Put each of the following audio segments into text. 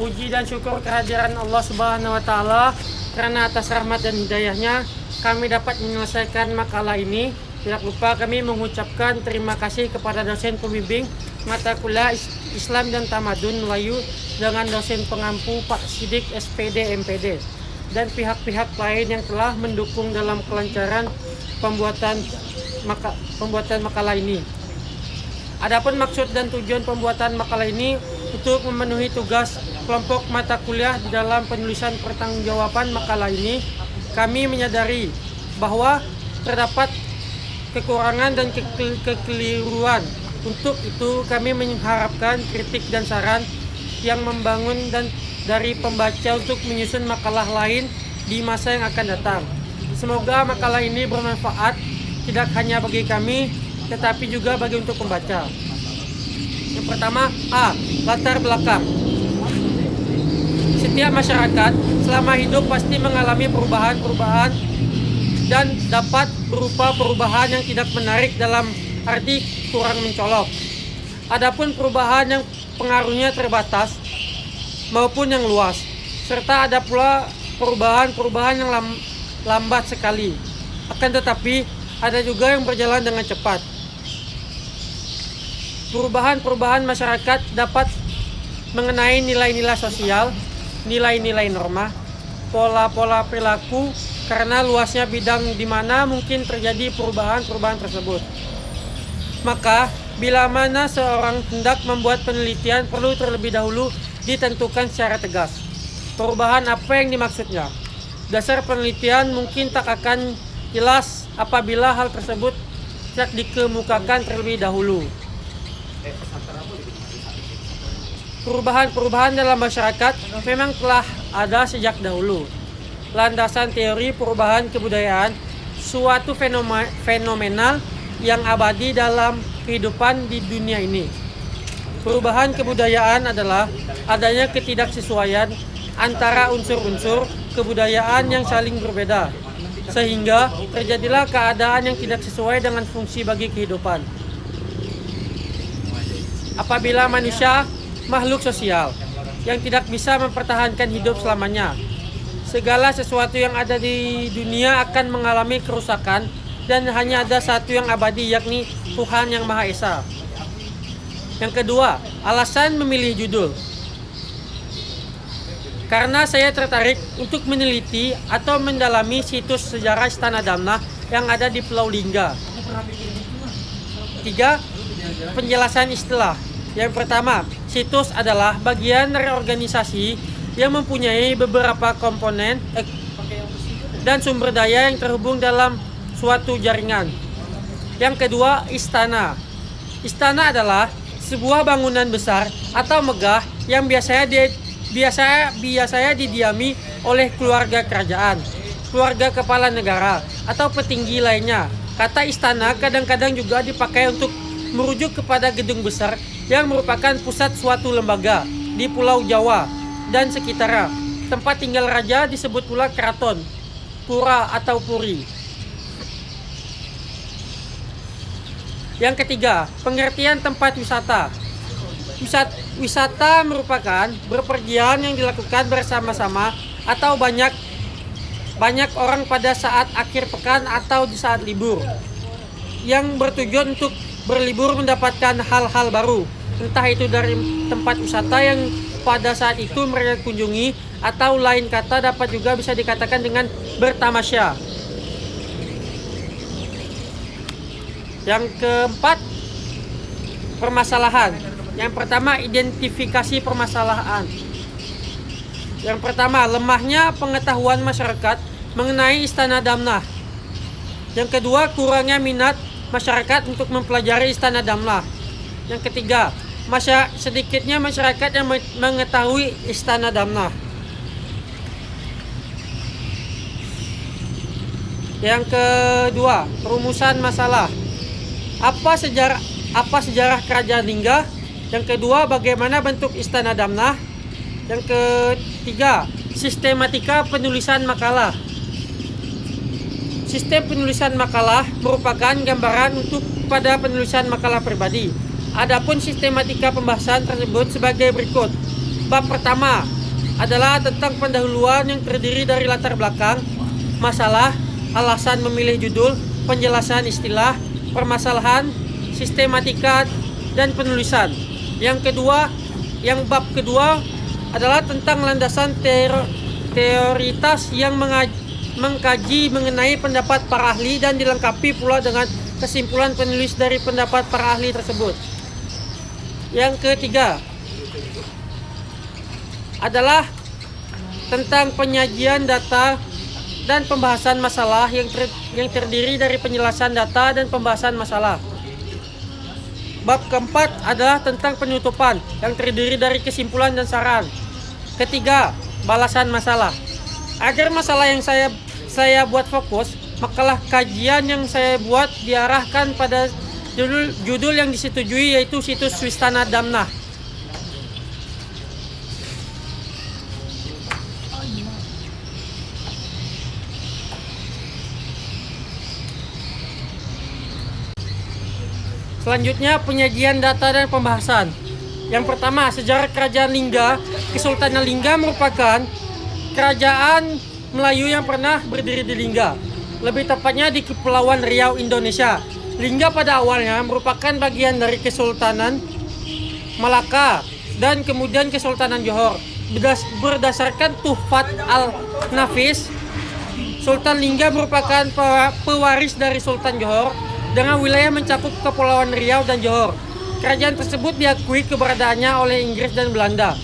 Puji dan syukur kehadiran Allah Subhanahu wa taala karena atas rahmat dan hidayahnya kami dapat menyelesaikan makalah ini. Tidak lupa kami mengucapkan terima kasih kepada dosen pembimbing mata kuliah Islam dan Tamadun Melayu dengan dosen pengampu Pak Sidik SPD MPD dan pihak-pihak lain yang telah mendukung dalam kelancaran pembuatan makalah ini. Adapun maksud dan tujuan pembuatan makalah ini untuk memenuhi tugas kelompok mata kuliah di dalam penulisan pertanggungjawaban makalah ini, kami menyadari bahwa terdapat kekurangan dan kekeliruan. Untuk itu kami mengharapkan kritik dan saran yang membangun dan dari pembaca untuk menyusun makalah lain di masa yang akan datang. Semoga makalah ini bermanfaat tidak hanya bagi kami tetapi juga bagi untuk pembaca. Yang pertama, latar belakang. Setiap masyarakat selama hidup pasti mengalami perubahan-perubahan dan dapat berupa perubahan yang tidak menarik dalam arti kurang mencolok. Adapun perubahan yang pengaruhnya terbatas maupun yang luas, serta ada pula perubahan-perubahan yang lambat sekali. Akan tetapi ada juga yang berjalan dengan cepat. Perubahan-perubahan masyarakat dapat mengenai nilai-nilai sosial, nilai-nilai norma, pola-pola perilaku karena luasnya bidang di mana mungkin terjadi perubahan-perubahan tersebut. Maka, bila mana seorang hendak membuat penelitian perlu terlebih dahulu ditentukan secara tegas perubahan apa yang dimaksudnya. Dasar penelitian mungkin tak akan jelas apabila hal tersebut tidak dikemukakan terlebih dahulu. Perubahan-perubahan dalam masyarakat memang telah ada sejak dahulu. Landasan teori perubahan kebudayaan suatu fenomenal yang abadi dalam kehidupan di dunia ini. Perubahan kebudayaan adalah adanya ketidaksesuaian antara unsur-unsur kebudayaan yang saling berbeda, sehingga terjadilah keadaan yang tidak sesuai dengan fungsi bagi kehidupan. Apabila manusia makhluk sosial yang tidak bisa mempertahankan hidup selamanya, segala sesuatu yang ada di dunia akan mengalami kerusakan dan hanya ada satu yang abadi, yakni Tuhan Yang Maha Esa. Yang kedua, alasan memilih judul. Karena saya tertarik untuk meneliti atau mendalami situs sejarah Istana Damnah yang ada di Pulau Lingga. 3. Penjelasan istilah. Yang pertama, situs adalah bagian dari organisasi yang mempunyai beberapa komponen dan sumber daya yang terhubung dalam suatu jaringan. Yang kedua, istana. Istana adalah sebuah bangunan besar atau megah yang biasanya didiami oleh keluarga kerajaan, keluarga kepala negara, atau petinggi lainnya. Kata istana kadang-kadang juga dipakai untuk merujuk kepada gedung besar yang merupakan pusat suatu lembaga di Pulau Jawa dan sekitarnya. Tempat tinggal raja disebut pula keraton, pura atau puri. Yang ketiga, pengertian tempat wisata. Wisata merupakan bepergian yang dilakukan bersama-sama atau banyak orang pada saat akhir pekan atau di saat libur, yang bertujuan untuk berlibur mendapatkan hal-hal baru, entah itu dari tempat wisata yang pada saat itu mereka kunjungi, atau lain kata dapat juga bisa dikatakan dengan bertamasya. Yang keempat, permasalahan. Yang pertama, identifikasi permasalahan. Yang pertama, lemahnya pengetahuan masyarakat mengenai Istana Damnah. Yang kedua, kurangnya minat masyarakat untuk mempelajari Istana Damnah. Yang ketiga, sedikitnya masyarakat yang mengetahui Istana Damnah. Yang kedua, perumusan masalah. Apa sejarah Kerajaan Lingga? Yang kedua, bagaimana bentuk Istana Damnah? Yang ketiga, sistematika penulisan makalah. Sistem penulisan makalah merupakan gambaran untuk pada penulisan makalah pribadi. Adapun sistematika pembahasan tersebut sebagai berikut. Bab pertama adalah tentang pendahuluan yang terdiri dari latar belakang, masalah, alasan memilih judul, penjelasan istilah, permasalahan, sistematika, dan penulisan. Yang bab kedua adalah tentang landasan teoritas yang mengkaji mengenai pendapat para ahli dan dilengkapi pula dengan kesimpulan penulis dari pendapat para ahli tersebut. Yang ketiga adalah tentang penyajian data dan pembahasan masalah yang terdiri dari penjelasan data dan pembahasan masalah. Bab keempat adalah tentang penutupan yang terdiri dari kesimpulan dan saran. Ketiga, balasan masalah. Agar masalah yang saya buat fokus, makalah kajian yang saya buat diarahkan pada judul yang disetujui, yaitu situs Swistana Damnah. Selanjutnya penyajian data dan pembahasan. Yang pertama, sejarah kerajaan Lingga. Kesultanan Lingga merupakan kerajaan Melayu yang pernah berdiri di Lingga, lebih tepatnya di Kepulauan Riau, Indonesia. Lingga pada awalnya merupakan bagian dari Kesultanan Malaka dan kemudian Kesultanan Johor. Berdasarkan Tuhfat al-Nafis, Sultan Lingga merupakan pewaris dari Sultan Johor dengan wilayah mencakup Kepulauan Riau dan Johor. Kerajaan tersebut diakui keberadaannya oleh Inggris dan Belanda.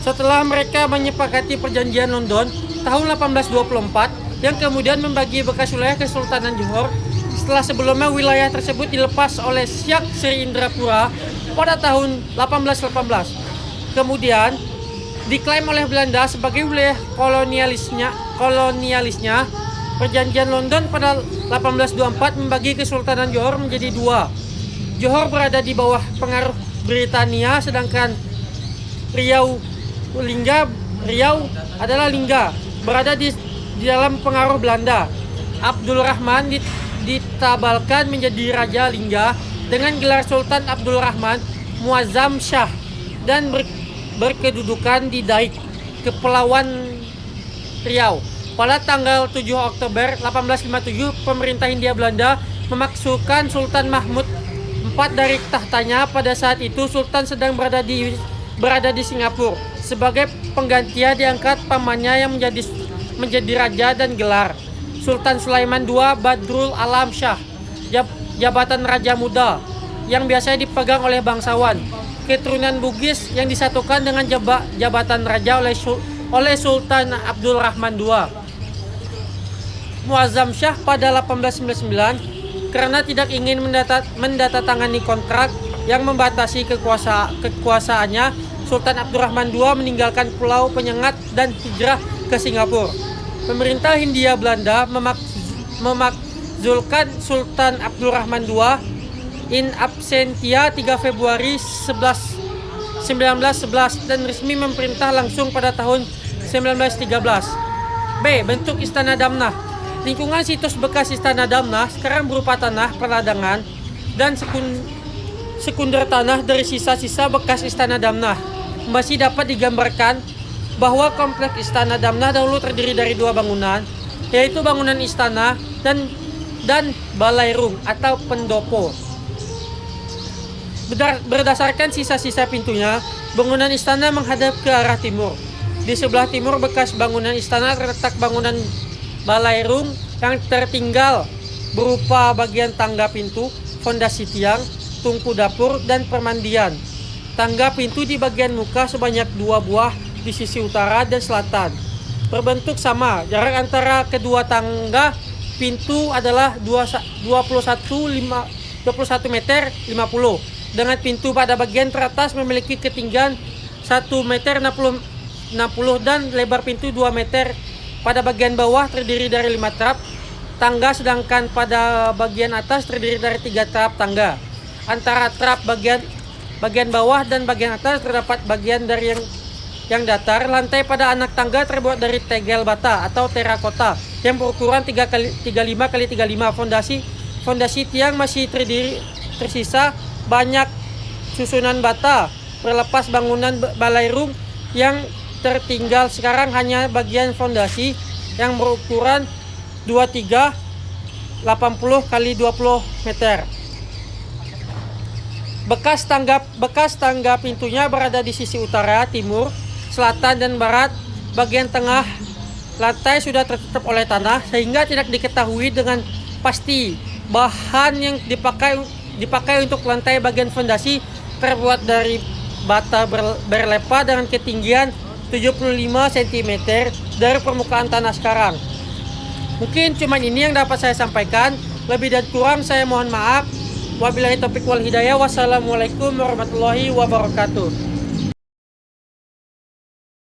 Setelah mereka menyepakati perjanjian London tahun 1824 yang kemudian membagi bekas wilayah Kesultanan Johor, setelah sebelumnya wilayah tersebut dilepas oleh Syak Sri Indrapura pada tahun 1818. Kemudian diklaim oleh Belanda sebagai wilayah kolonialisnya. Perjanjian London pada 1824 membagi Kesultanan Johor menjadi dua. Johor berada di bawah pengaruh Britania, sedangkan Riau adalah Lingga, berada di dalam pengaruh Belanda. Abdul Rahman ditabalkan menjadi Raja Lingga dengan gelar Sultan Abdul Rahman Muazzam Shah dan berkedudukan di Daik, Kepulauan Riau. Pada tanggal 7 Oktober 1857, pemerintah Hindia Belanda memaksukan Sultan Mahmud IV dari tahtanya. Pada saat itu Sultan sedang berada di Singapura. Sebagai penggantinya diangkat pamannya yang menjadi raja dan gelar Sultan Sulaiman II Badrul Alam Shah, jabatan Raja Muda yang biasanya dipegang oleh bangsawan keturunan Bugis yang disatukan dengan jabatan raja oleh Sultan Abdul Rahman II. Muazzam Shah pada 1899 karena tidak ingin mendatangani kontrak yang membatasi kekuasaannya, Sultan Abdul Rahman II meninggalkan Pulau Penyengat dan hijrah ke Singapura. Pemerintah Hindia Belanda memakzulkan Sultan Abdul Rahman II in absentia 3 Februari 1911 dan resmi memerintah langsung pada tahun 1913. B. Bentuk Istana Damnah. Lingkungan situs bekas Istana Damnah sekarang berupa tanah peradangan dan sekunder tanah dari sisa-sisa bekas Istana Damnah. Masih dapat digambarkan bahwa kompleks Istana Damnah dahulu terdiri dari dua bangunan, yaitu bangunan istana dan balairung atau pendopo. Berdasarkan sisa-sisa pintunya, bangunan istana menghadap ke arah timur. Di sebelah timur bekas bangunan istana terletak bangunan balairung yang tertinggal berupa bagian tangga pintu, fondasi tiang, tungku dapur, dan permandian. Tangga pintu di bagian muka sebanyak 2 buah di sisi utara dan selatan. Berbentuk sama, jarak antara kedua tangga pintu adalah 21 meter 50. Dengan pintu pada bagian teratas memiliki ketinggian 1 meter 60 dan lebar pintu 2 meter. Pada bagian bawah terdiri dari 5 trap tangga, sedangkan pada bagian atas terdiri dari 3 trap tangga. Antara trap bagian bawah dan bagian atas terdapat bagian dari yang datar. Lantai pada anak tangga terbuat dari tegel bata atau terakota yang berukuran 3x35 x 35. Fondasi tiang masih tersisa banyak susunan bata. Perlepas bangunan balairung yang tertinggal sekarang hanya bagian fondasi yang berukuran 23 80 kali 20 meter. Bekas tangga pintunya berada di sisi utara, timur, selatan, dan barat. Bagian tengah lantai sudah tertutup oleh tanah sehingga tidak diketahui dengan pasti bahan yang dipakai untuk lantai bagian fondasi terbuat dari bata berlepa dengan ketinggian 75 cm dari permukaan tanah sekarang. Mungkin cuma ini yang dapat saya sampaikan. Lebih dan kurang saya mohon maaf. Wabillahi taufiq wal hidayah. Wassalamualaikum warahmatullahi wabarakatuh.